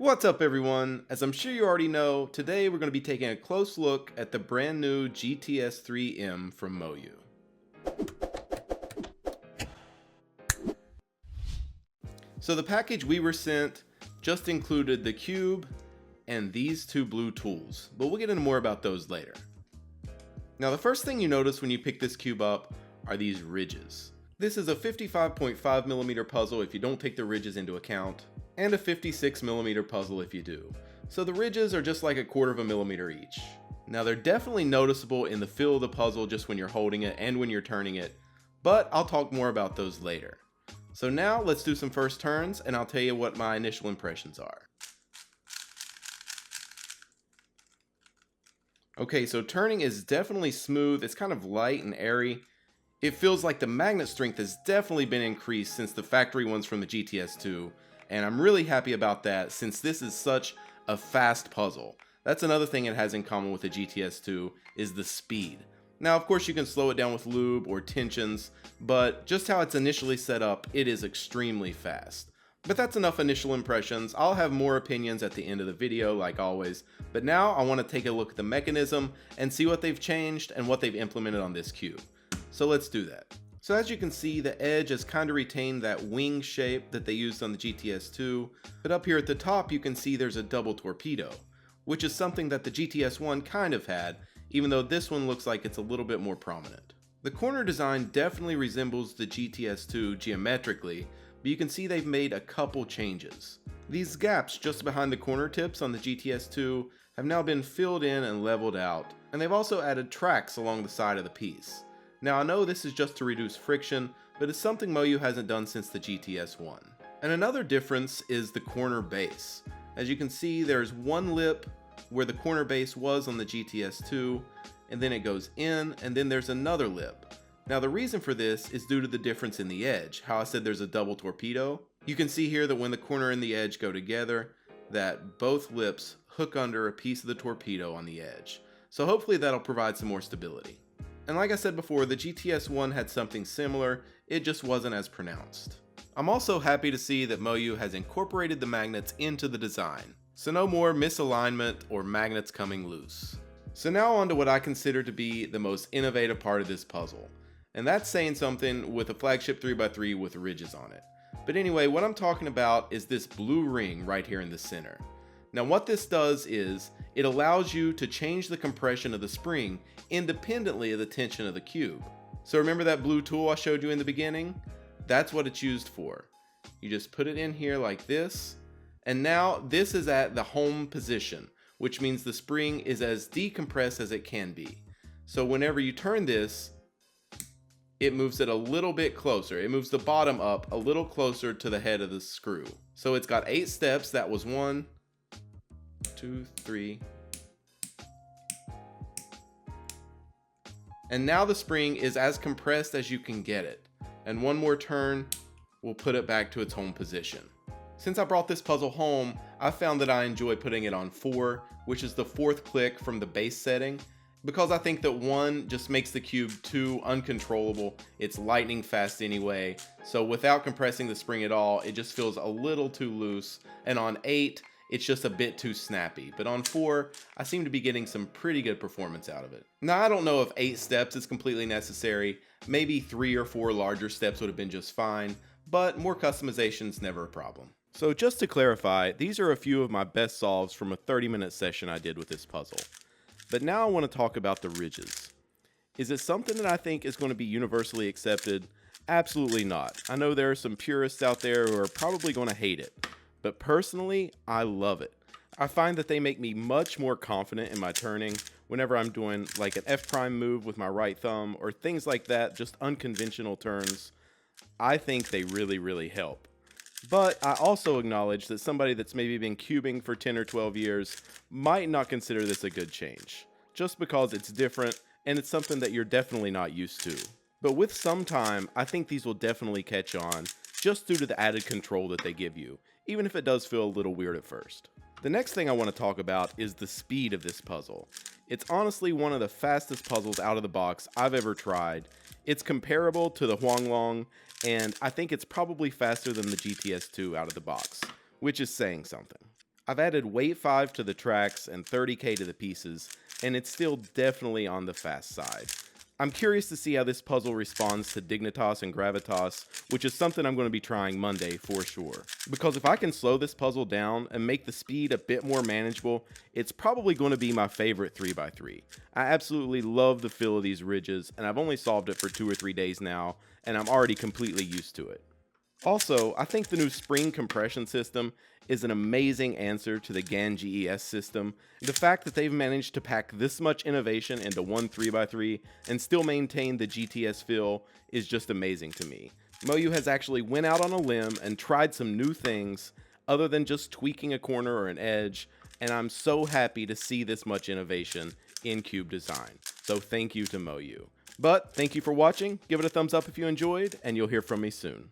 What's up everyone? As I'm sure you already know, today we're going to be taking a close look at the brand new GTS3M from MoYu. So the package we were sent just included the cube and these two blue tools, but we'll get into more about those later. Now the first thing you notice when you pick this cube up are these ridges. This is a 55.5mm puzzle if you don't take the ridges into account, and a 56mm puzzle if you do. So the ridges are just like 1/4 of a millimeter each. Now they're definitely noticeable in the feel of the puzzle just when you're holding it and when you're turning it, but I'll talk more about those later. So now let's do some first turns and I'll tell you what my initial impressions are. Okay, so turning is definitely smooth. It's kind of light and airy. It feels like the magnet strength has definitely been increased since the factory ones from the GTS2, and I'm really happy about that since this is such a fast puzzle. That's another thing it has in common with the GTS2 is the speed. Now of course you can slow it down with lube or tensions, but just how it's initially set up, it is extremely fast. But that's enough initial impressions. I'll have more opinions at the end of the video like always, but now I want to take a look at the mechanism and see what they've changed and what they've implemented on this cube. So let's do that. So as you can see, the edge has kind of retained that wing shape that they used on the GTS2, but up here at the top you can see there's a double torpedo, which is something that the GTS1 kind of had, even though this one looks like it's a little bit more prominent. The corner design definitely resembles the GTS2 geometrically, but you can see they've made a couple changes. These gaps just behind the corner tips on the GTS2 have now been filled in and leveled out, and they've also added tracks along the side of the piece. Now I know this is just to reduce friction, but it's something MoYu hasn't done since the GTS1. And another difference is the corner base. As you can see, there's one lip where the corner base was on the GTS2, and then it goes in, and then there's another lip. Now the reason for this is due to the difference in the edge. How I said there's a double torpedo. You can see here that when the corner and the edge go together, that both lips hook under a piece of the torpedo on the edge. So hopefully that'll provide some more stability. And like I said before, the GTS1 had something similar, it just wasn't as pronounced. I'm also happy to see that MoYu has incorporated the magnets into the design, so no more misalignment or magnets coming loose. So now on to what I consider to be the most innovative part of this puzzle, and that's saying something with a flagship 3x3 with ridges on it. But anyway, what I'm talking about is this blue ring right here in the center. Now what this does is, it allows you to change the compression of the spring independently of the tension of the cube. So remember that blue tool I showed you in the beginning? That's what it's used for. You just put it in here like this, and now this is at the home position, which means the spring is as decompressed as it can be. So whenever you turn this, it moves it a little bit closer. It moves the bottom up a little closer to the head of the screw. So it's got 8 steps. That was 1, 2, 3. And now the spring is as compressed as you can get it. And one more turn will put it back to its home position. Since I brought this puzzle home, I found that I enjoy putting it on 4, which is the 4th click from the base setting, because I think that 1 just makes the cube too uncontrollable. It's lightning fast anyway, so without compressing the spring at all, it just feels a little too loose. And on 8, it's just a bit too snappy, but on 4, I seem to be getting some pretty good performance out of it. Now I don't know if 8 steps is completely necessary, maybe 3 or 4 larger steps would have been just fine, but more customization's never a problem. So just to clarify, these are a few of my best solves from a 30-minute session I did with this puzzle. But now I want to talk about the ridges. Is it something that I think is going to be universally accepted? Absolutely not. I know there are some purists out there who are probably going to hate it. But personally, I love it. I find that they make me much more confident in my turning whenever I'm doing like an F prime move with my right thumb or things like that, just unconventional turns. I think they really help. But I also acknowledge that somebody that's maybe been cubing for 10 or 12 years might not consider this a good change, just because it's different and it's something that you're definitely not used to. But with some time, I think these will definitely catch on, just due to the added control that they give you, even if it does feel a little weird at first. The next thing I want to talk about is the speed of this puzzle. It's honestly one of the fastest puzzles out of the box I've ever tried. It's comparable to the Huanglong, and I think it's probably faster than the GTS2 out of the box, which is saying something. I've added weight 5 to the tracks and 30k to the pieces, and it's still definitely on the fast side. I'm curious to see how this puzzle responds to Dignitas and Gravitas, which is something I'm going to be trying Monday for sure. Because if I can slow this puzzle down and make the speed a bit more manageable, it's probably going to be my favorite 3x3. I absolutely love the feel of these ridges, and I've only solved it for 2 or 3 days now, and I'm already completely used to it. Also, I think the new spring compression system is an amazing answer to the GAN GES system. The fact that they've managed to pack this much innovation into one 3x3 and still maintain the GTS feel is just amazing to me. MoYu has actually went out on a limb and tried some new things other than just tweaking a corner or an edge, and I'm so happy to see this much innovation in cube design. So thank you to MoYu. But thank you for watching, give it a thumbs up if you enjoyed, and you'll hear from me soon.